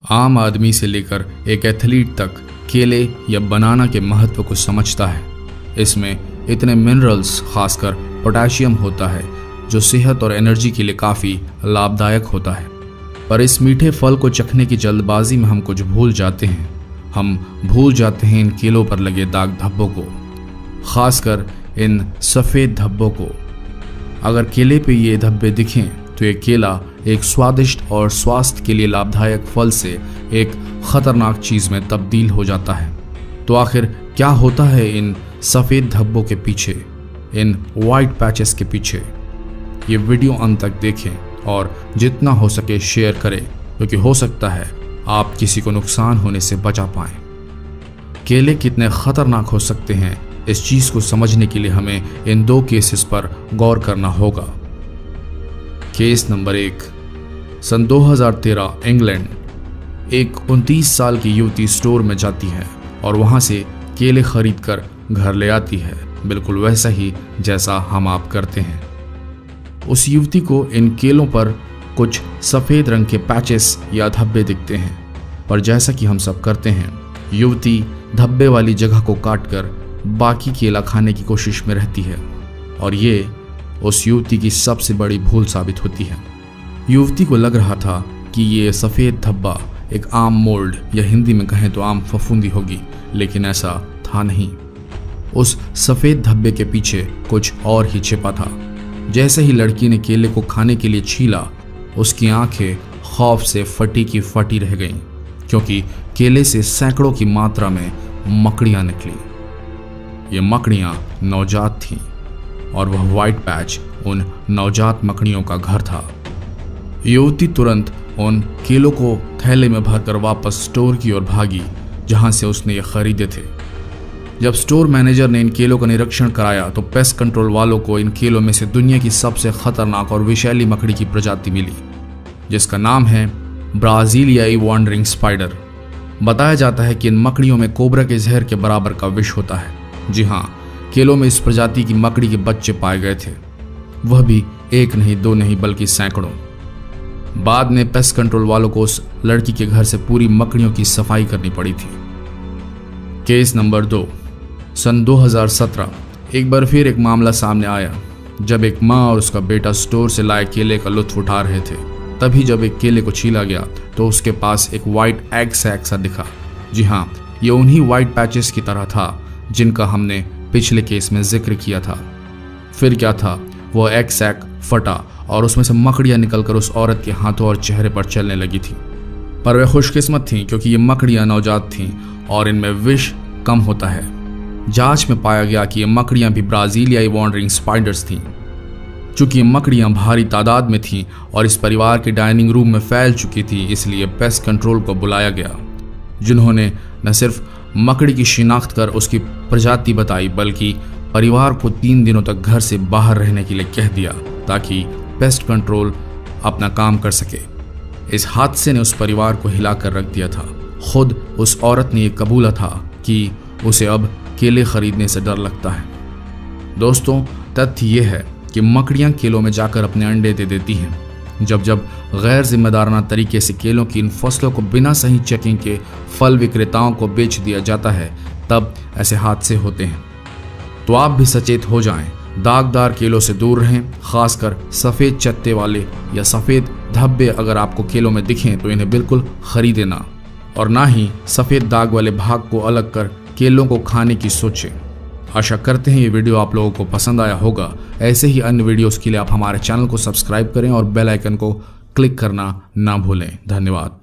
आम आदमी से लेकर एक एथलीट तक केले या बनाना के महत्व को समझता है। इसमें इतने मिनरल्स, खासकर पोटेशियम होता है जो सेहत और एनर्जी के लिए काफ़ी लाभदायक होता है। पर इस मीठे फल को चखने की जल्दबाजी में हम कुछ भूल जाते हैं। हम भूल जाते हैं इन केलों पर लगे दाग धब्बों को, खासकर इन सफ़ेद धब्बों को। अगर केले पे ये धब्बे दिखें तो ये केला एक स्वादिष्ट और स्वास्थ्य के लिए लाभदायक फल से एक खतरनाक चीज़ में तब्दील हो जाता है। तो आखिर क्या होता है इन सफ़ेद धब्बों के पीछे, इन वाइट पैचेस के पीछे? ये वीडियो अंत तक देखें और जितना हो सके शेयर करें, क्योंकि हो सकता है आप किसी को नुकसान होने से बचा पाएं। केले कितने खतरनाक हो सकते हैं, इस चीज़ को समझने के लिए हमें इन दो केसेस पर गौर करना होगा। केस नंबर 1, सन 2013 इंग्लैंड। एक 29 साल की युवती स्टोर में जाती है और वहां से केले खरीद कर घर ले आती है, बिल्कुल वैसा ही जैसा हम आप करते हैं। उस युवती को इन केलों पर कुछ सफ़ेद रंग के पैचेस या धब्बे दिखते हैं, पर जैसा कि हम सब करते हैं, युवती धब्बे वाली जगह को काटकर बाकी केला खाने की कोशिश में रहती है और ये उस युवती की सबसे बड़ी भूल साबित होती है। युवती को लग रहा था कि ये सफ़ेद धब्बा एक आम मोल्ड या हिंदी में कहें तो आम फफूंदी होगी, लेकिन ऐसा था नहीं। उस सफ़ेद धब्बे के पीछे कुछ और ही छिपा था। जैसे ही लड़की ने केले को खाने के लिए छीला, उसकी आंखें खौफ से फटी की फटी रह गईं, क्योंकि केले से सैकड़ों की मात्रा में मकड़ियाँ निकली। ये मकड़ियाँ नवजात थीं और वह वाइट पैच उन नवजात मकड़ियों का घर था। युवती तुरंत उन केलों को थैले में भरकर वापस स्टोर की ओर भागी, जहां से उसने ये खरीदे थे। जब स्टोर मैनेजर ने इन केलों का निरीक्षण कराया तो पेस्ट कंट्रोल वालों को इन केलों में से दुनिया की सबसे खतरनाक और विषैली मकड़ी की प्रजाति मिली, जिसका नाम है ब्राजीलियाई वॉन्डरिंग स्पाइडर। बताया जाता है कि इन मकड़ियों में कोबरा के जहर के बराबर का विष होता है। जी हाँ, केलों में इस प्रजाति की मकड़ी के बच्चे पाए गए थे, वह भी एक नहीं, दो नहीं, बल्कि सैकड़ों। बाद में पेस्ट कंट्रोल वालों को उस लड़की के घर से पूरी मकड़ियों की सफाई करनी पड़ी थी। केस नंबर 2, सन 2017। एक बार फिर एक मामला सामने आया जब एक माँ और उसका बेटा स्टोर से लाए केले का लुत्फ उठा रहे थे। तभी जब एक केले को छीला गया तो उसके पास एक वाइट एग सैक सा दिखा। जी हाँ, ये उन्हीं वाइट पैचेस की तरह था जिनका हमने पिछले केस में जिक्र किया था। फिर क्या था, वो एग सैक फटा और उसमें से मकड़ियाँ निकलकर उस औरत के हाथों और चेहरे पर चलने लगी थी। पर वे खुशकिस्मत थीं, क्योंकि ये मकड़ियाँ नवजात थीं और इनमें विष कम होता है। जांच में पाया गया कि ये मकड़ियाँ भी ब्राजीलियाई वॉन्डरिंग स्पाइडर्स थीं। चूंकि ये मकड़ियाँ भारी तादाद में थीं और इस परिवार के डाइनिंग रूम में फैल चुकी थी, इसलिए पेस्ट कंट्रोल को बुलाया गया, जिन्होंने न सिर्फ मकड़ी की शिनाख्त कर उसकी प्रजाति बताई, बल्कि परिवार को 3 दिनों तक घर से बाहर रहने के लिए कह दिया ताकि पेस्ट कंट्रोल अपना काम कर सके। इस हादसे ने उस परिवार को हिलाकर रख दिया था। खुद उस औरत ने यह कबूला था कि उसे अब केले खरीदने से डर लगता है। दोस्तों, तथ्य यह है कि मकड़ियाँ केलों में जाकर अपने अंडे दे देती हैं। जब गैर जिम्मेदाराना तरीके से केलों की इन फसलों को बिना सही चेकिंग के फल विक्रेताओं को बेच दिया जाता है, तब ऐसे हादसे होते हैं। तो आप भी सचेत हो जाएं, दागदार केलों से दूर रहें, खासकर सफ़ेद चत्ते वाले या सफ़ेद धब्बे अगर आपको केलों में दिखें तो इन्हें बिल्कुल खरीदें ना, और ना ही सफ़ेद दाग वाले भाग को अलग कर केलों को खाने की सोचें। आशा करते हैं ये वीडियो आप लोगों को पसंद आया होगा। ऐसे ही अन्य वीडियोस के लिए आप हमारे चैनल को सब्सक्राइब करें और बेल आइकन को क्लिक करना ना भूलें। धन्यवाद।